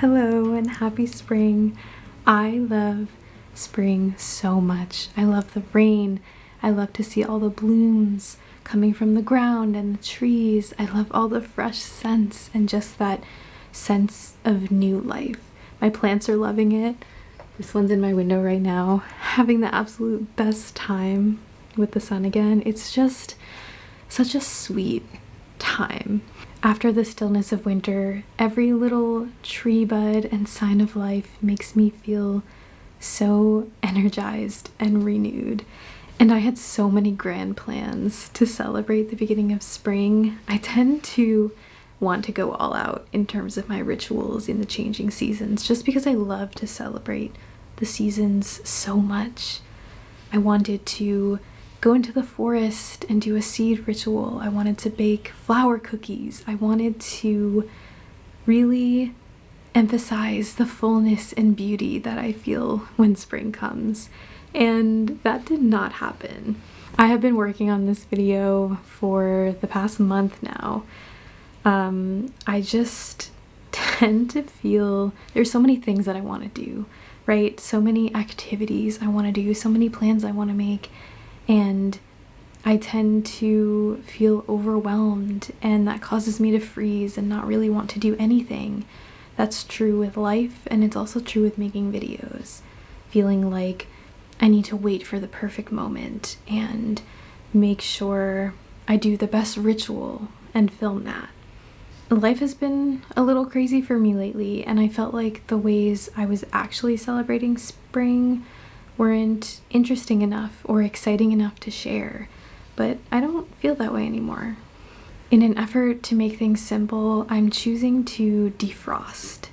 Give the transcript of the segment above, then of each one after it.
Hello and happy spring. I love spring so much. I love the rain. I love to see all the blooms coming from the ground and the trees. I love all the fresh scents and just that sense of new life. My plants are loving it. This one's in my window right now, having the absolute best time with the sun again. It's just such a sweet time. After the stillness of winter, every little tree bud and sign of life makes me feel so energized and renewed. And I had so many grand plans to celebrate the beginning of spring. I tend to want to go all out in terms of my rituals in the changing seasons, just because I love to celebrate the seasons so much. I wanted to go into the forest and do a seed ritual. I wanted to bake flour cookies. I wanted to really emphasize the fullness and beauty that I feel when spring comes. And that did not happen. I have been working on this video for the past month now. I just tend to feel there's so many things that I want to do, right? So many activities I want to do, so many plans I want to make. And I tend to feel overwhelmed, and that causes me to freeze and not really want to do anything. That's true with life, and it's also true with making videos. Feeling like I need to wait for the perfect moment and make sure I do the best ritual and film that. Life has been a little crazy for me lately, and I felt like the ways I was actually celebrating spring weren't interesting enough or exciting enough to share, but I don't feel that way anymore. In an effort to make things simple, I'm choosing to defrost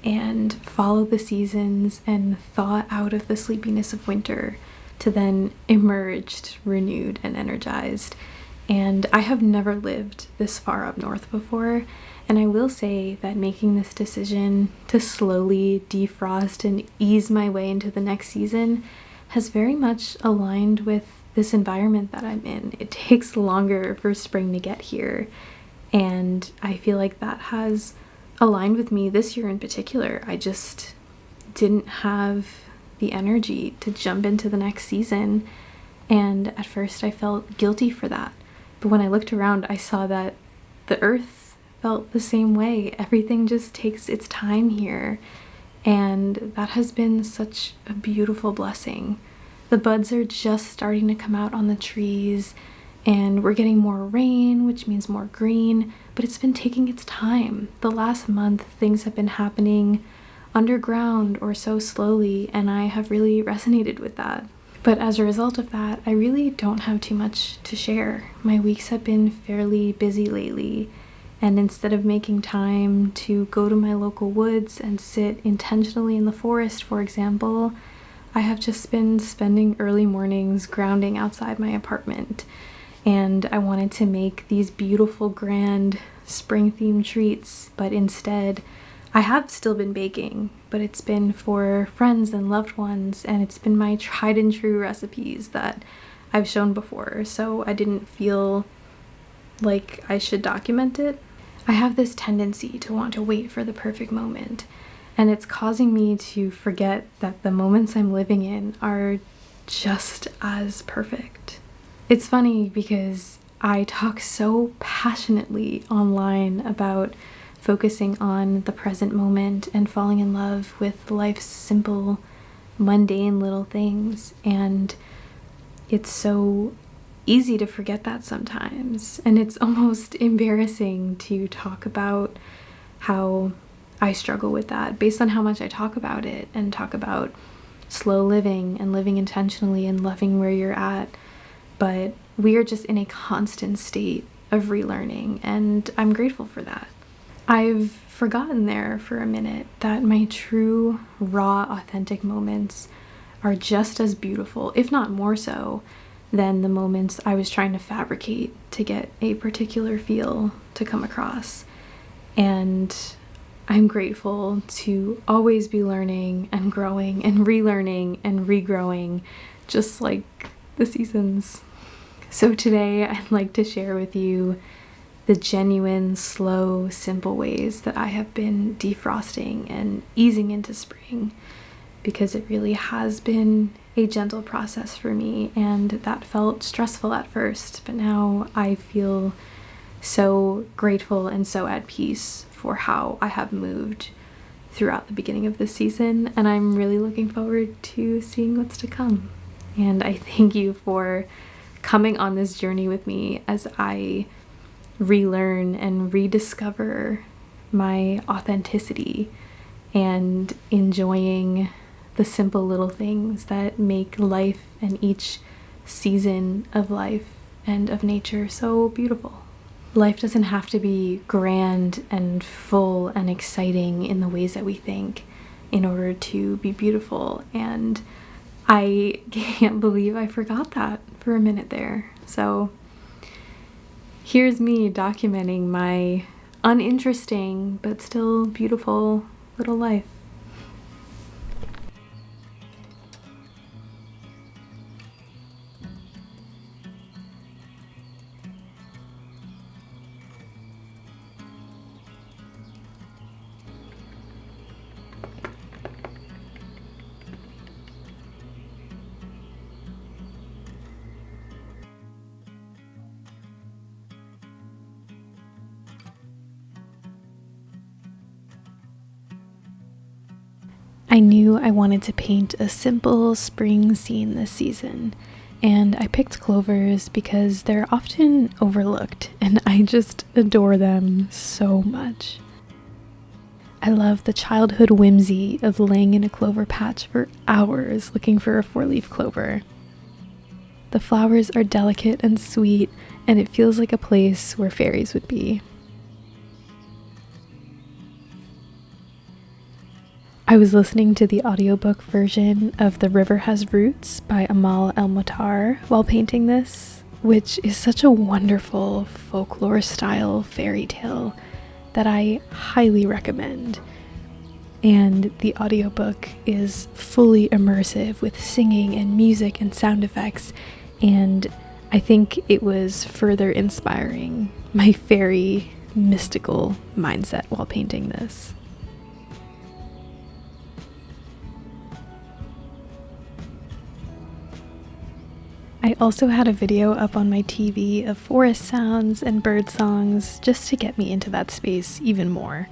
and follow the seasons and thaw out of the sleepiness of winter to then emerge renewed and energized. And I have never lived this far up north before, and I will say that making this decision to slowly defrost and ease my way into the next season has very much aligned with this environment that I'm in. It takes longer for spring to get here, and I feel like that has aligned with me this year in particular. I just didn't have the energy to jump into the next season, and at first I felt guilty for that. But when I looked around, I saw that the earth felt the same way. Everything just takes its time here. And that has been such a beautiful blessing. The buds are just starting to come out on the trees, and we're getting more rain, which means more green, but it's been taking its time. The last month, things have been happening underground or so slowly, and I have really resonated with that. But as a result of that, I really don't have too much to share. My weeks have been fairly busy lately, and instead of making time to go to my local woods and sit intentionally in the forest, for example, I have just been spending early mornings grounding outside my apartment. And I wanted to make these beautiful, grand, spring-themed treats, but instead, I have still been baking, but it's been for friends and loved ones, and it's been my tried and true recipes that I've shown before, so I didn't feel like I should document it. I have this tendency to want to wait for the perfect moment, and it's causing me to forget that the moments I'm living in are just as perfect. It's funny because I talk so passionately online about focusing on the present moment and falling in love with life's simple, mundane little things. And it's so easy to forget that sometimes. And it's almost embarrassing to talk about how I struggle with that based on how much I talk about it and talk about slow living and living intentionally and loving where you're at. But we are just in a constant state of relearning, and I'm grateful for that. I've forgotten there for a minute that my true, raw, authentic moments are just as beautiful, if not more so, than the moments I was trying to fabricate to get a particular feel to come across. And I'm grateful to always be learning and growing and relearning and regrowing, just like the seasons. So today I'd like to share with you the genuine, slow, simple ways that I have been defrosting and easing into spring, because it really has been a gentle process for me, and that felt stressful at first, but now I feel so grateful and so at peace for how I have moved throughout the beginning of this season, and I'm really looking forward to seeing what's to come. And I thank you for coming on this journey with me as I relearn and rediscover my authenticity and enjoying the simple little things that make life and each season of life and of nature so beautiful. Life doesn't have to be grand and full and exciting in the ways that we think in order to be beautiful, and I can't believe I forgot that for a minute there. So here's me documenting my uninteresting but still beautiful little life. I knew I wanted to paint a simple spring scene this season, and I picked clovers because they're often overlooked and I just adore them so much. I love the childhood whimsy of laying in a clover patch for hours looking for a 4-leaf clover. The flowers are delicate and sweet, and it feels like a place where fairies would be. I was listening to the audiobook version of The River Has Roots by Amal El-Mutar while painting this, which is such a wonderful folklore-style fairy tale that I highly recommend. And the audiobook is fully immersive with singing and music and sound effects, and I think it was further inspiring my fairy mystical mindset while painting this. I also had a video up on my TV of forest sounds and bird songs just to get me into that space even more.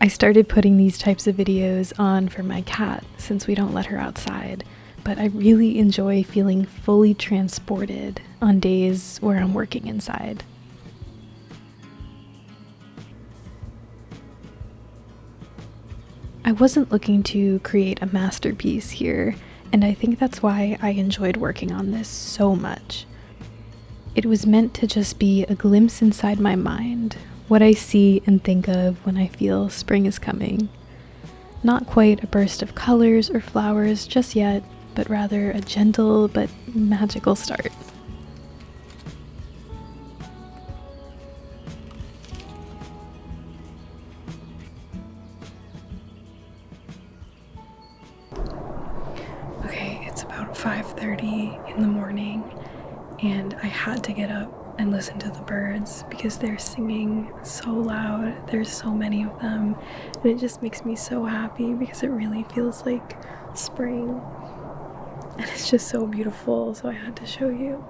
I started putting these types of videos on for my cat since we don't let her outside, but I really enjoy feeling fully transported on days where I'm working inside. I wasn't looking to create a masterpiece here, and I think that's why I enjoyed working on this so much. It was meant to just be a glimpse inside my mind, what I see and think of when I feel spring is coming. Not quite a burst of colors or flowers just yet, but rather a gentle but magical start. Okay, it's about 5:30 in the morning, and I had to get up and listen to the birds because they're singing so loud. There's so many of them, and it just makes me so happy because it really feels like spring, and it's just so beautiful, so I had to show you.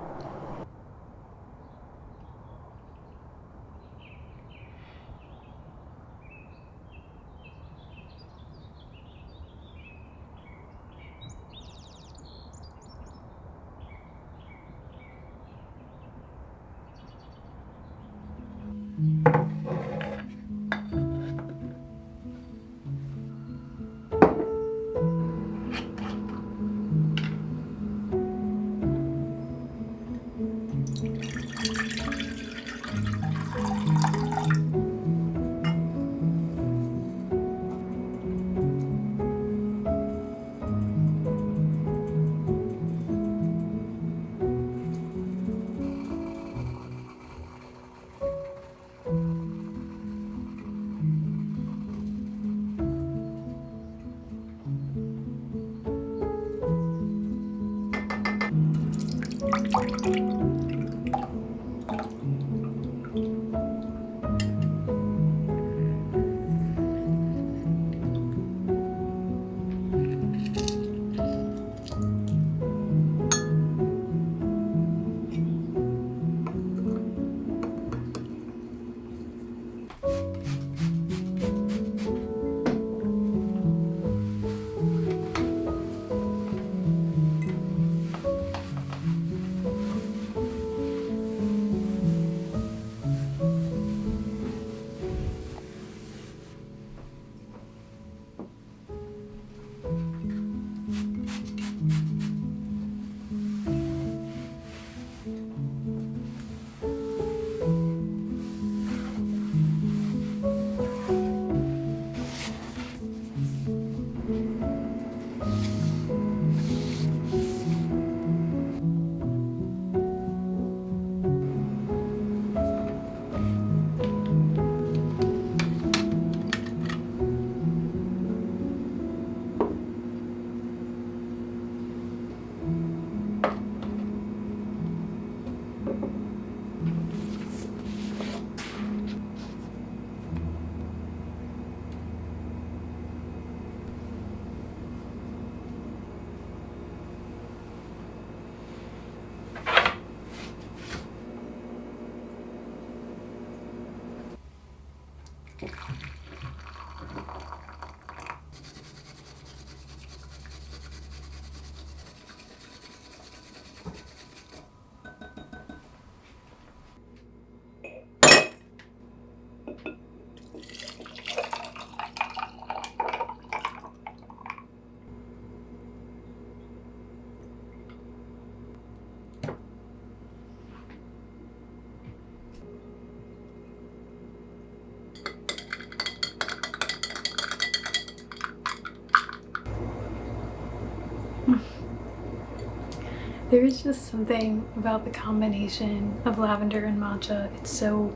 There's just something about the combination of lavender and matcha. It's so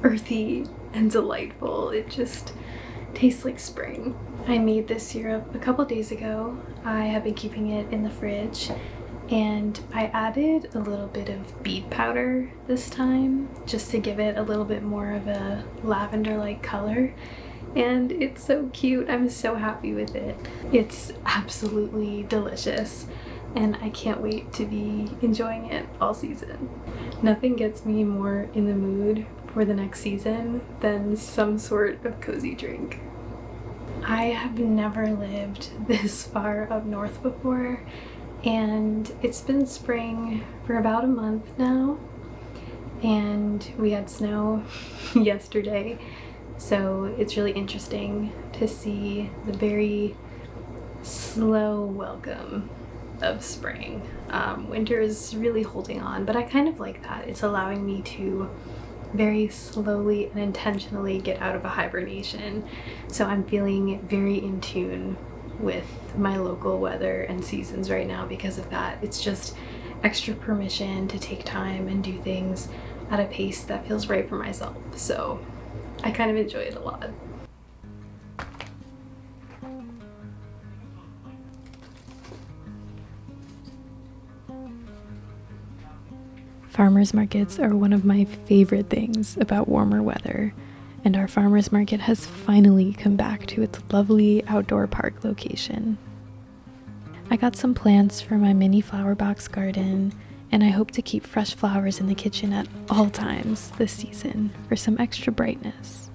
earthy and delightful. It just tastes like spring. I made this syrup a couple days ago. I have been keeping it in the fridge, and I added a little bit of beet powder this time just to give it a little bit more of a lavender-like color. And it's so cute. I'm so happy with it. It's absolutely delicious, and I can't wait to be enjoying it all season. Nothing gets me more in the mood for the next season than some sort of cozy drink. I have never lived this far up north before, and it's been spring for about a month now, and we had snow yesterday, so it's really interesting to see the very slow welcome of spring. Winter is really holding on, but I kind of like that. It's allowing me to very slowly and intentionally get out of a hibernation. So I'm feeling very in tune with my local weather and seasons right now because of that. It's just extra permission to take time and do things at a pace that feels right for myself. So I kind of enjoy it a lot. Farmers markets are one of my favorite things about warmer weather, and our farmers market has finally come back to its lovely outdoor park location. I got some plants for my mini flower box garden, and I hope to keep fresh flowers in the kitchen at all times this season for some extra brightness.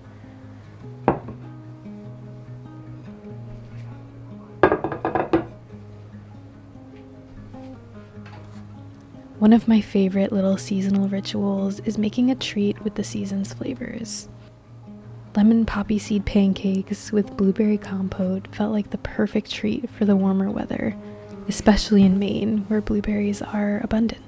One of my favorite little seasonal rituals is making a treat with the season's flavors. Lemon poppy seed pancakes with blueberry compote felt like the perfect treat for the warmer weather, especially in Maine where blueberries are abundant.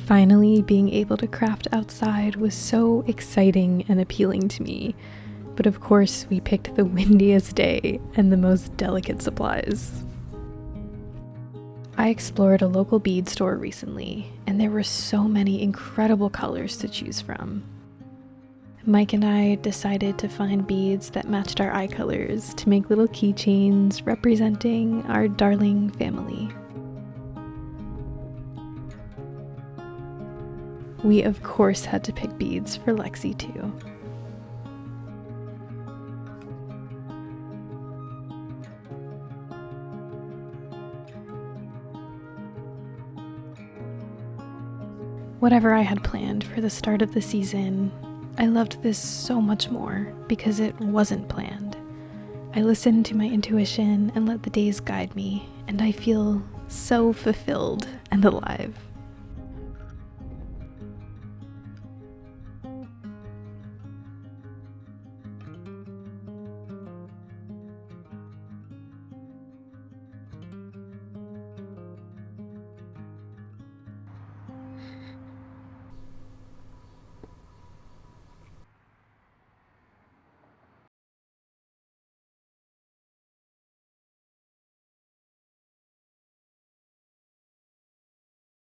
Finally, being able to craft outside was so exciting and appealing to me, but of course we picked the windiest day and the most delicate supplies. I explored a local bead store recently, and there were so many incredible colors to choose from. Mike and I decided to find beads that matched our eye colors to make little keychains representing our darling family. We of course had to pick beads for Lexi too. Whatever I had planned for the start of the season, I loved this so much more because it wasn't planned. I listened to my intuition and let the days guide me, and I feel so fulfilled and alive.